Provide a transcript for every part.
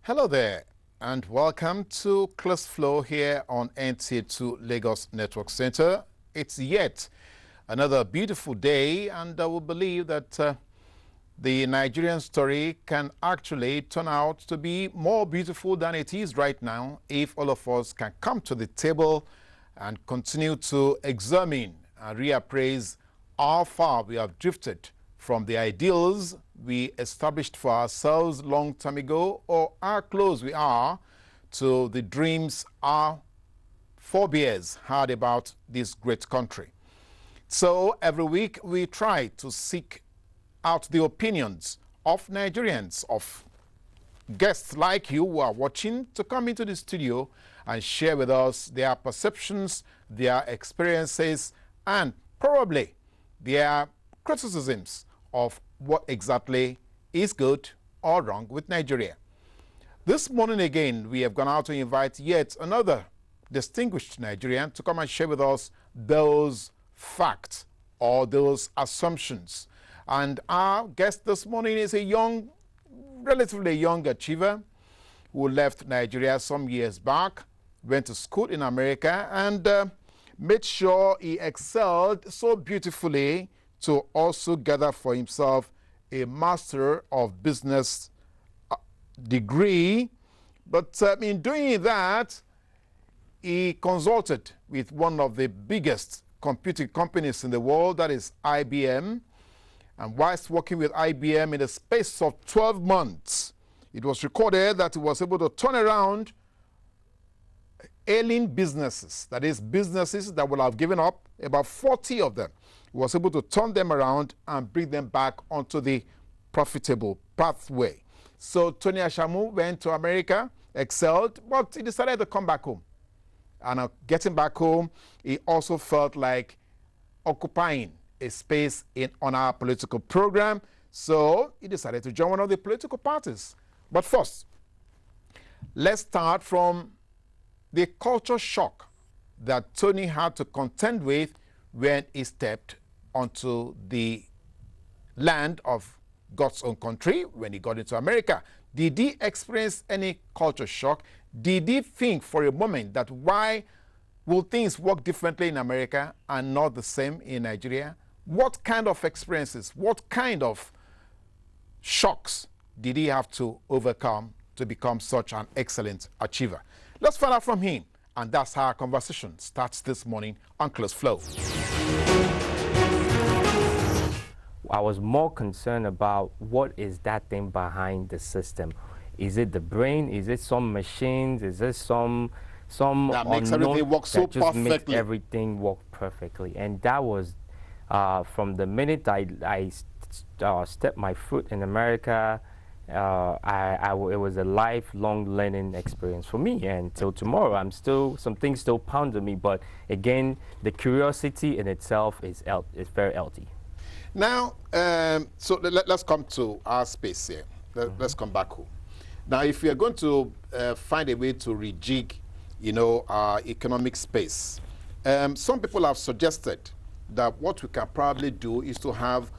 Hello there, and welcome to Close Flow here on NTA Lagos Network Center. It's yet another beautiful day, and I will believe that the Nigerian story can actually turn out to be more beautiful than it is right now if all of us can come to the table and continue to examine and reappraise how far we have drifted from the ideals we established for ourselves long time ago, or how close we are to the dreams our forebears had about this great country. So every week we try to seek out the opinions of Nigerians, of guests like you who are watching, to come into the studio and share with us their perceptions, their experiences, and probably their criticisms of what exactly is good or wrong with Nigeria. This morning again, we have gone out to invite yet another distinguished Nigerian to come and share with us those facts or those assumptions. And our guest this morning is a young, relatively young achiever who left Nigeria some years back, went to school in America, and made sure he excelled so beautifully to also gather for himself a Master of Business degree. But in doing that, he consulted with one of the biggest computing companies in the world, that is IBM. And whilst working with IBM in the space of 12 months, it was recorded that he was able to turn around ailing businesses, that is, businesses that would have given up, about 40 of them. He was able to turn them around and bring them back onto the profitable pathway. So Tony Ashamu went to America, excelled, but he decided to come back home. And getting back home, he also felt like occupying a space on our political program. So he decided to join one of the political parties. But first, let's start from the culture shock that Tony had to contend with when he stepped onto the land of God's own country, when he got into America. Did he experience any culture shock? Did he think for a moment that why will things work differently in America and not the same in Nigeria? What kind of experiences, what kind of shocks did he have to overcome to become such an excellent achiever? Let's find out from him. And that's how our conversation starts this morning on Close Flow. I was more concerned about what is that thing behind the system. Is it the brain? Is it some machines? Is it some that makes everything work so that just perfectly? Makes everything work perfectly. And that was from the minute I stepped my foot in America. It was a lifelong learning experience for me, and till tomorrow some things still pound on me, but again, the curiosity in itself is very healthy. Now, so let's come to our space here. Let's come back home. Now, if we are going to find a way to rejig, our economic space, some people have suggested that what we can probably do is to have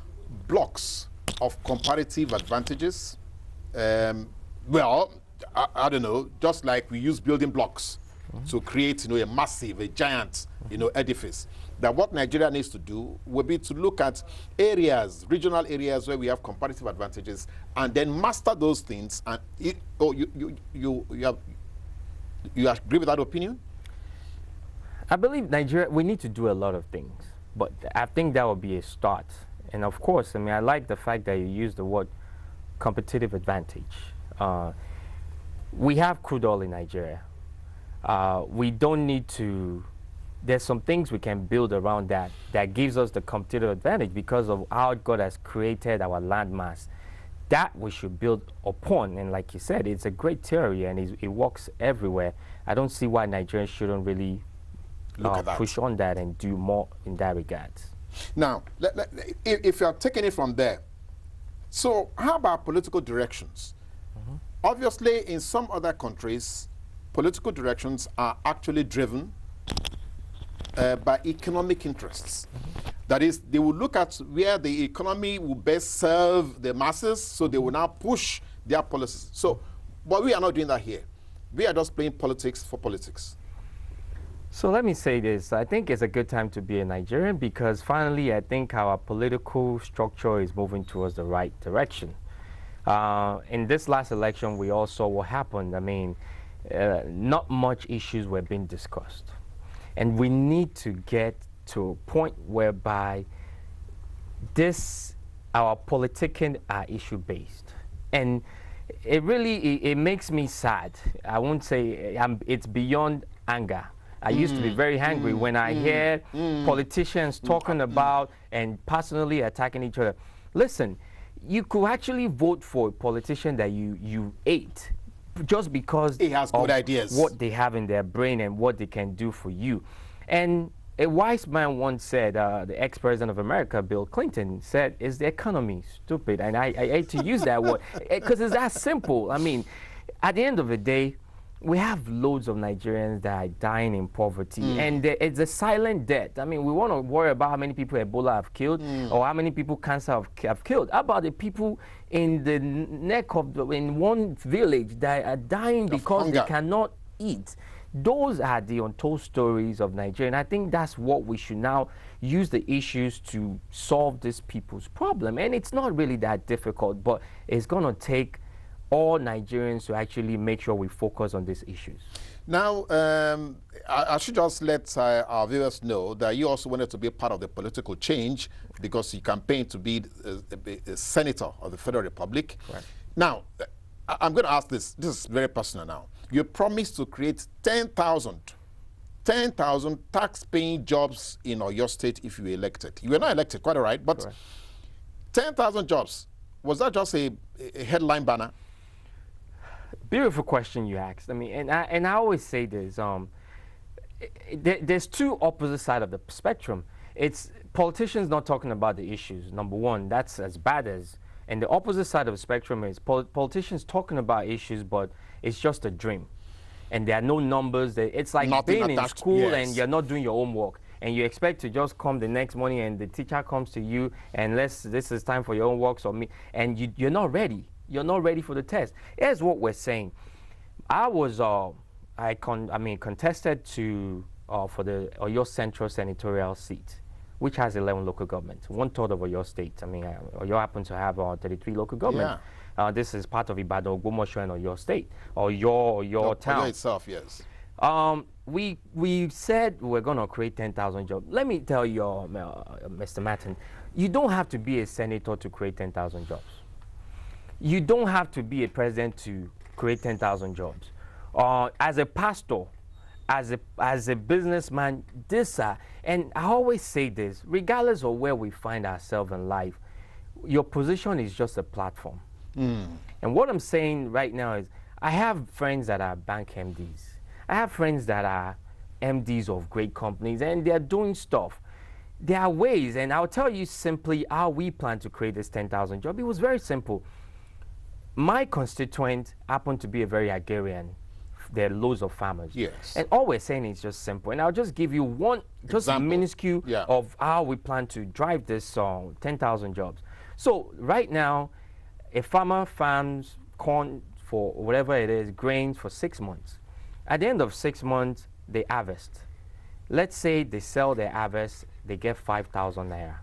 blocks of comparative advantages. Well, I don't know, just like we use building blocks to create, a massive, a giant, edifice. That what Nigeria needs to do will be to look at areas, regional areas where we have comparative advantages, and then master those things. And you agree with that opinion? I believe Nigeria, we need to do a lot of things, but I think that would be a start. And of course, I like the fact that you use the word competitive advantage. We have crude oil in Nigeria. We don't need to, there's some things we can build around that gives us the competitive advantage because of how God has created our landmass. That we should build upon, and like you said, it's a great theory and it works everywhere. I don't see why Nigerians shouldn't really push on that and do more in that regard. Now, if you're taking it from there, so how about political directions? Obviously, in some other countries, political directions are actually driven by economic interests. That is, they will look at where the economy will best serve the masses, so they will now push their policies. So But we are not doing that here. We are just playing politics for politics. So let me say this. I think it's a good time to be a Nigerian because finally I think our political structure is moving towards the right direction. In this last election, we all saw what happened. I mean, not much issues were being discussed. And we need to get to a point whereby our politicking are issue-based. And it really, it makes me sad. I won't say it's beyond anger. I used to be very angry when I hear politicians talking about and personally attacking each other. Listen, you could actually vote for a politician that you hate just because he has good ideas, what they have in their brain and what they can do for you. And a wise man once said, the ex-president of America, Bill Clinton, said, "Is the economy stupid?" And I hate to use that word because it's that simple. I mean, at the end of the day, we have loads of Nigerians that are dying in poverty, and it's a silent death. I mean, we want to worry about how many people Ebola have killed or how many people cancer have killed. How about the people in the in one village that are dying because hunger. They cannot eat? Those are the untold stories of Nigeria, and I think that's what we should now use the issues to solve these people's problem. And it's not really that difficult, but it's going to take all Nigerians to actually make sure we focus on these issues. Now, I should just let our viewers know that you also wanted to be a part of the political change because you campaigned to be a senator of the Federal Republic. Right. Now, I'm going to ask this. This is very personal now. You promised to create 10,000 tax-paying jobs in Oyo State if you were elected. You were not elected, quite all right, but 10,000 jobs. Was that just a headline banner? Beautiful question you asked. I mean, and I always say this. There's two opposite sides of the spectrum. It's politicians not talking about the issues. Number one, that's as bad as. And the opposite side of the spectrum is politicians talking about issues, but it's just a dream. And there are no numbers. It's like Nothing being in attached, school yes. and you're not doing your homework. And you expect to just come the next morning and the teacher comes to you and this is time for your homework and you're not ready. You're not ready for the test. Here's what we're saying. I was contested to for the Oyo Central Senatorial seat, which has 11 local governments, 1/3 of Oyo State. I mean, Oyo happens to have 33 local governments. Yeah. This is part of Ibadan, Ogbomoso, and Oyo State, or your town. Oyo itself, yes. We said we're going to create 10,000 jobs. Let me tell you, Mr. Martin, you don't have to be a senator to create 10,000 jobs. You don't have to be a president to create 10,000 jobs. As a pastor, as a businessman, and I always say this, regardless of where we find ourselves in life, your position is just a platform. And what I'm saying right now is, I have friends that are bank MDs. I have friends that are MDs of great companies, and they're doing stuff. There are ways, and I'll tell you simply how we plan to create this 10,000 jobs. It was very simple. My constituent happened to be a very agrarian. There are loads of farmers. Yes. And all we're saying is just simple. And I'll just give you one, just minuscule of how we plan to drive this 10,000 jobs. So right now, a farmer farms corn for whatever it is, grains for 6 months. At the end of 6 months, they harvest. Let's say they sell their harvest, they get 5,000 naira.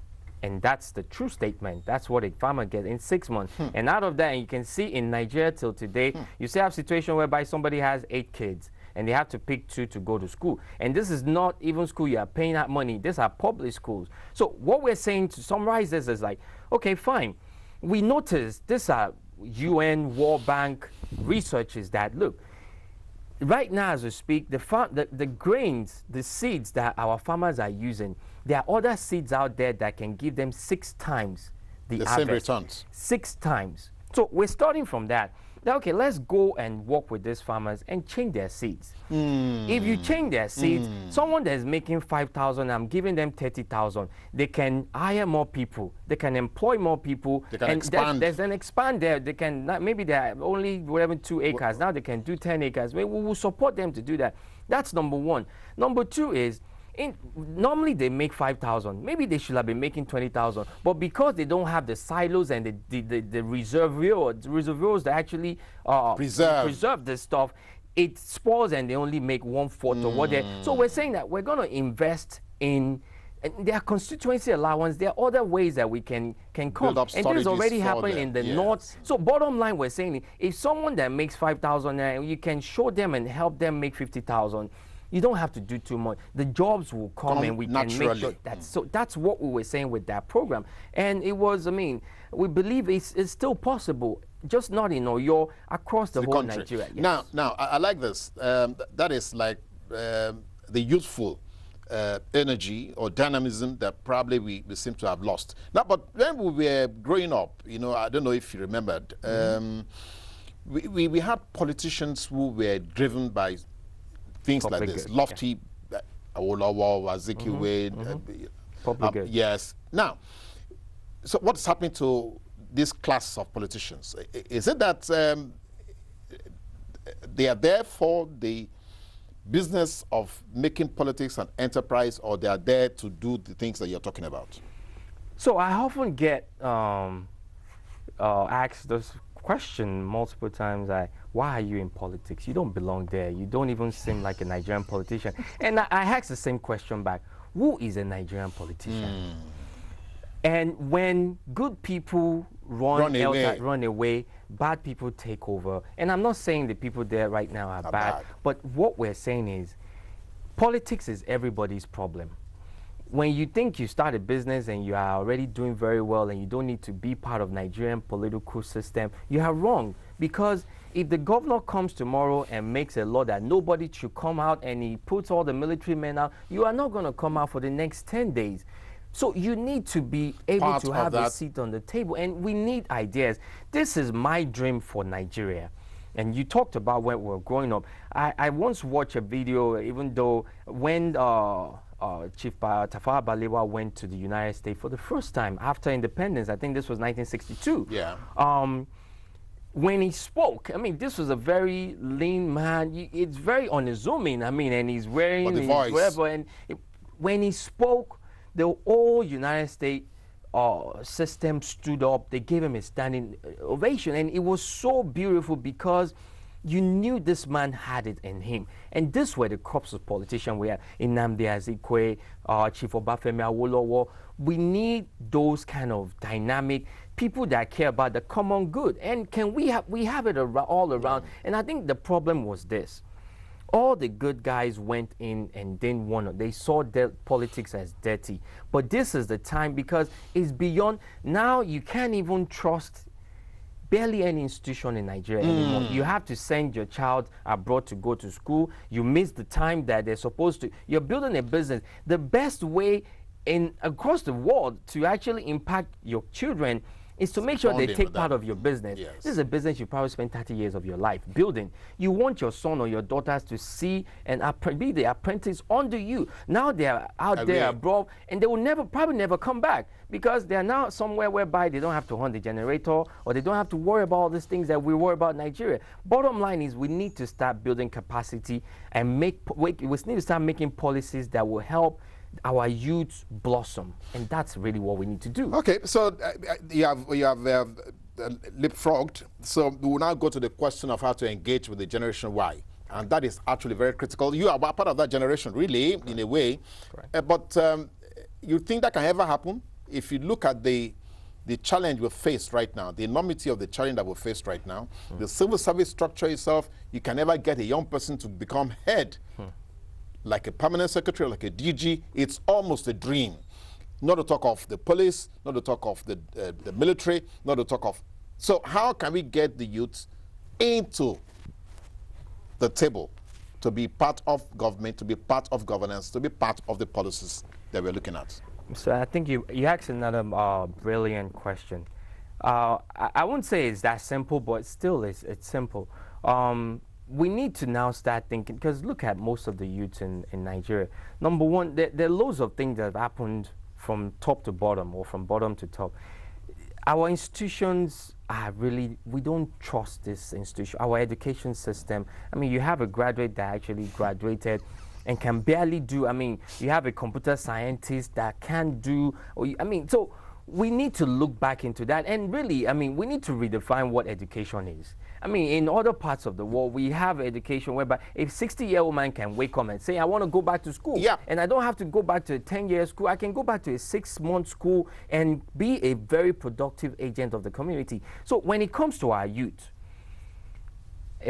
And that's the true statement. That's what a farmer gets in 6 months. And out of that, and you can see in Nigeria till today, you still have a situation whereby somebody has 8 kids and they have to pick 2 to go to school. And this is not even school you are paying that money. These are public schools. So what we're saying to summarize this is like, okay, fine. We noticed these are UN, World Bank researches that, look, right now as we speak, the grains, the seeds that our farmers are using, there are other seeds out there that can give them 6 times the same returns. 6 times. So we're starting from that. Now, okay, let's go and work with these farmers and change their seeds. If you change their seeds, someone that is making 5,000, I'm giving them 30,000. They can hire more people. They can employ more people. They can expand. There's an expand there. They can maybe they're only whatever 2 acres. Now they can do 10 acres. We will support them to do that. That's number one. Number two is, Normally they make 5,000. Maybe they should have been making 20,000. But because they don't have the silos and the reservoirs that actually preserve this stuff, it spoils and they only make 1/4 of what they. So we're saying that we're going to invest in. And there are constituency allowance. There are other ways that we can come. And this is already happening in the north. So bottom line, we're saying, if someone that makes 5,000, you can show them and help them make 50,000. You don't have to do too much. The jobs will come and we can make sure that. So that's what we were saying with that program. And it was, I mean, we believe it's still possible, just not in Oyo, across the whole country. Nigeria. Yes. Now, I like this. That is like the youthful energy or dynamism that probably we seem to have lost. Now, but when we were growing up, I don't know if you remembered, we had politicians who were driven by things like this, lofty, Awolowo, Azikiwe, yes. Now, so what's happening to this class of politicians? Is it that they are there for the business of making politics an enterprise, or they are there to do the things that you're talking about? So I often get asked this question multiple times, why are you in politics? You don't belong there. You don't even seem like a Nigerian politician. And I ask the same question back, who is a Nigerian politician? And when good people run away, bad people take over. And I'm not saying the people there right now are bad, but what we're saying is politics is everybody's problem. When you think you start a business and you are already doing very well and you don't need to be part of Nigerian political system, you are wrong. Because if the governor comes tomorrow and makes a law that nobody should come out and he puts all the military men out, you are not going to come out for the next 10 days. So you need to be able to have a seat on the table, and we need ideas. This is my dream for Nigeria. And you talked about when we were growing up. I once watched a video, even though when Chief Tafawa Balewa went to the United States for the first time after independence, I think this was 1962. Yeah. When he spoke, I mean, this was a very lean man. It's very unassuming, I mean, and he's wearing his voice. Whatever. And when he spoke, the whole United States system stood up. They gave him a standing ovation. And it was so beautiful because you knew this man had it in him. And this were the crops of politicians we had. Nnamdi Azikiwe, Chief Obafemi Awolowo. We need those kind of dynamic people that care about the common good. And we have it all around. And I think the problem was this. All the good guys went in and didn't want to. They saw politics as dirty. But this is the time, because it's beyond. Now you can't even trust barely any institution in Nigeria anymore. You have to send your child abroad to go to school. You miss the time that they're supposed to. You're building a business. The best way across the world to actually impact your children is to make sure they take part of your business. Yes. This is a business you probably spend 30 years of your life building. You want your son or your daughters to see and be the apprentice under you. Now they are out there abroad, and they will probably never come back, because they are now somewhere whereby they don't have to hunt the generator, or they don't have to worry about all these things that we worry about in Nigeria. Bottom line is we need to start building capacity and we need to start making policies that will help our youth blossom, and that's really what we need to do. Okay, so you have leapfrogged. So we will now go to the question of how to engage with the Generation Y, and that is actually very critical. You are part of that generation, really, in a way. But you think that can ever happen? If you look at the challenge we face right now, the enormity of the challenge that we face right now, the civil service structure itself, you can never get a young person to become head. Like a permanent secretary, like a DG, it's almost a dream. Not to talk of the police, not to talk of the military, not to talk of. So how can we get the youth into the table to be part of government, to be part of governance, to be part of the policies that we're looking at? So I think you asked another brilliant question. I wouldn't say it's that simple, but still it's simple. We need to now start thinking, because look at most of the youths in Nigeria. Number one, there are loads of things that have happened from top to bottom, or from bottom to top. Our institutions are really, we don't trust this institution, our education system. I mean, you have a graduate that actually graduated and can barely do. I mean, you have a computer scientist that can do. I mean, so we need to look back into that, and really, I mean, we need to redefine what education is. I mean, in other parts of the world, we have education whereby a 60-year-old man can wake up and say, I want to go back to school. Yeah. And I don't have to go back to a 10-year school. I can go back to a 6-month school and be a very productive agent of the community. So when it comes to our youth,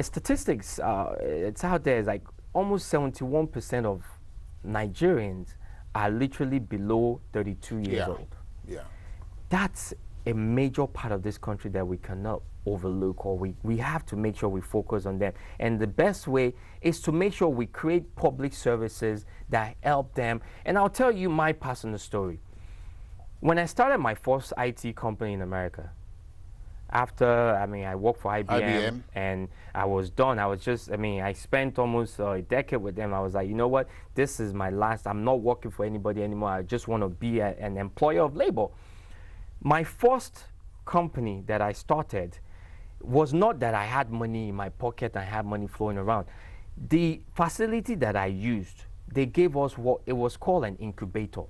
statistics, it's out there, it's like almost 71% of Nigerians are literally below 32 years old. Yeah. That's a major part of this country that we cannot overlook, or we have to make sure we focus on them. And the best way is to make sure we create public services that help them. And I'll tell you my personal story. When I started my first IT company in America, after, I mean, I worked for IBM, and I was done. I was just, I mean, I spent almost a decade with them. I was like, you know what? This is my last. I'm not working for anybody anymore. I just want to be an employer of labor. My first company that I started was not that I had money in my pocket and I had money flowing around. The facility that I used, they gave us what it was called an incubator.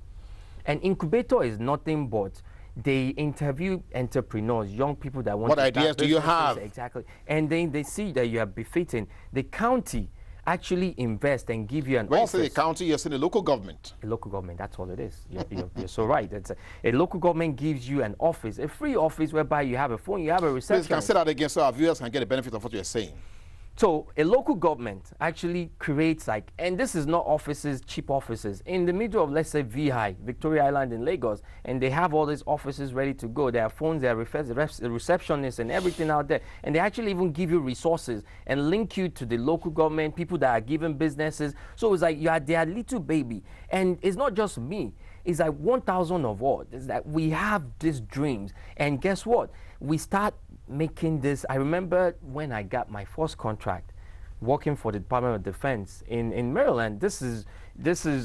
An incubator is nothing but they interview entrepreneurs, young people that want what to start ideas do you businesses. have? Exactly. And then they see that you are befitting. The county actually invest and give you an When office. you say the county, you're saying the local government. A local government, that's all it is. You're so right. It's a local government gives you an office, a free office whereby you have a phone, you have a reception. Please can say that again so our viewers can get the benefit of what you're saying. So a local government actually creates like, and this is not offices, cheap offices, in the middle of, let's say, VI, Victoria Island in Lagos, and they have all these offices ready to go. There are phones, there are receptionists and everything out there, and they actually even give you resources and link you to the local government, people that are given businesses. So it's like you are their little baby. And it's not just me. It's like 1,000 of all. It's that we have these dreams. And guess what? We start making this. I remember when I got my first contract working for the Department of Defense in Maryland. This is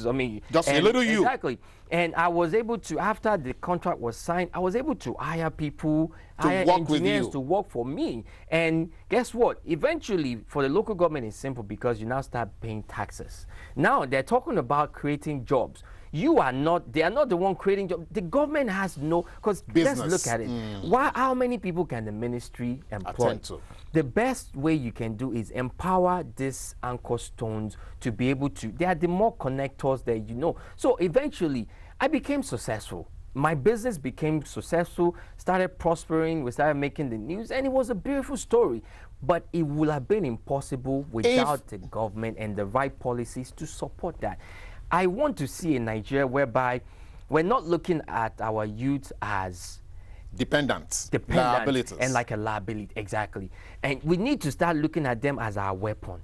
I mean, just a little you. Exactly. And I was able to, after the contract was signed, I was able to hire people, hire engineers to work for me. And guess what? Eventually, for the local government, it's simple because you now start paying taxes. Now they're talking about creating jobs. They are not the one creating jobs. The government has no, because let's look at it. How many people can the ministry employ? Attend to. The best way you can do is empower these anchor stones to be able to, they are the more connectors that you know. So eventually, I became successful. My business became successful, started prospering, we started making the news, and it was a beautiful story. But it would have been impossible without the government and the right policies to support that. I want to see a Nigeria whereby we're not looking at our youth as dependents, liabilities, and like a liability, exactly. And we need to start looking at them as our weapon.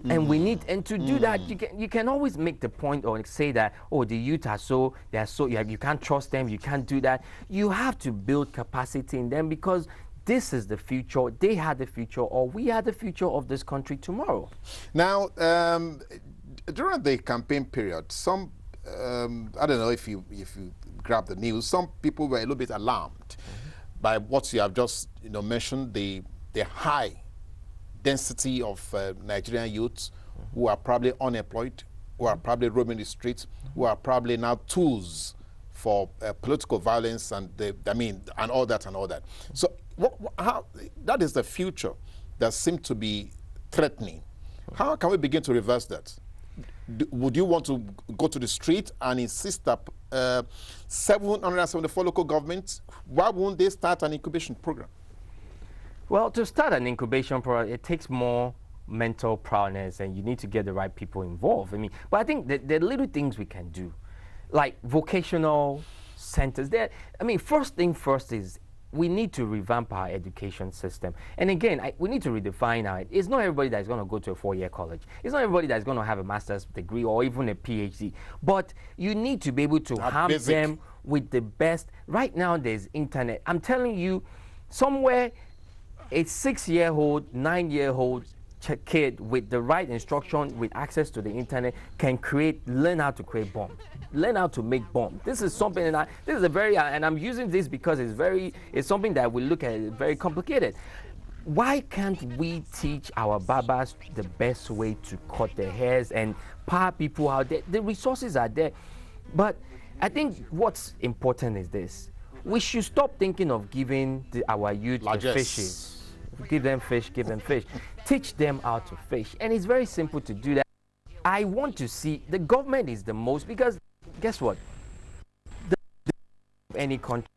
And we need, and to do that, you can always make the point or say that, oh, the youth are so, you can't trust them, you can't do that. You have to build capacity in them because this is the future. They are the future, or we are the future of this country tomorrow. Now, during the campaign period, some, I don't know if you grab the news, some people were a little bit alarmed by what you have just mentioned, the high density of Nigerian youths who are probably unemployed, who are probably roaming the streets, who are probably now tools for political violence and and all that. So how that is the future that seems to be threatening. How can we begin to reverse that? Would you want to go to the street and insist that 774 local governments, why won't they start an incubation program? Well, to start an incubation program, it takes more mental prowess, and you need to get the right people involved. I mean, but I think there are little things we can do, like vocational centers. First thing first is we need to revamp our education system. And again, we need to redefine it's not everybody that's going to go to a 4-year college. It's not everybody that's going to have a master's degree or even a PhD. But you need to be able to harm them with the best. Right now, there's internet. I'm telling you, somewhere, a 6-year-old, 9-year-old kid with the right instruction, with access to the internet, can learn how to create bombs, learn how to make bombs. This is something and I'm using this because it's something that we look at very complicated. why can't we teach our barbers the best way to cut their hairs and power people out there? The resources are there. But I think what's important is this. We should stop thinking of giving our youth the fishes. Give them fish, give them fish. Teach them how to fish. And it's very simple to do that. I want to see, the government is the most, because guess what? Any country,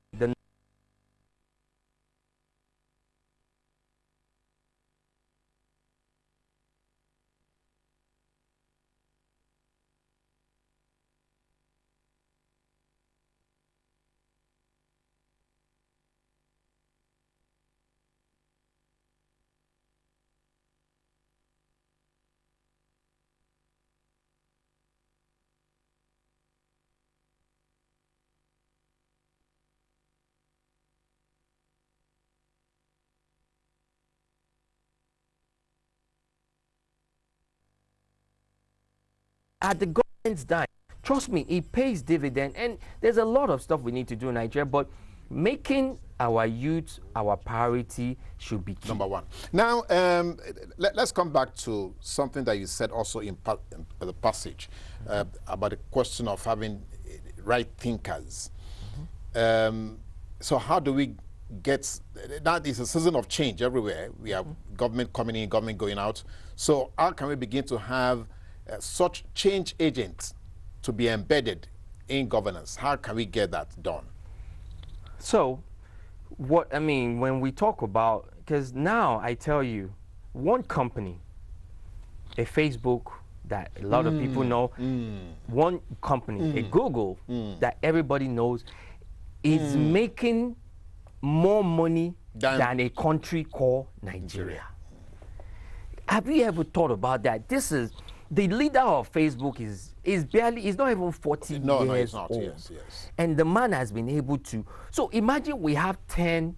at the government's dime. Trust me, it pays dividend, and there's a lot of stuff we need to do in Nigeria, but making our youth our priority should be key. Number one. Now, let's come back to something that you said also in the passage about the question of having right thinkers. So how do we get, that is a season of change everywhere. We have government coming in, government going out. So how can we begin to have such change agents to be embedded in governance? How can we get that done? So, what I mean, when we talk about, because now I tell you, one company, a Facebook that a lot of people know, one company, a Google that everybody knows, is making more money than a country called Nigeria. Have you ever thought about that? This is, the leader of Facebook is barely, he's not even 40 years No, it's not. old. Yes, yes. And the man has been able to, so imagine we have 10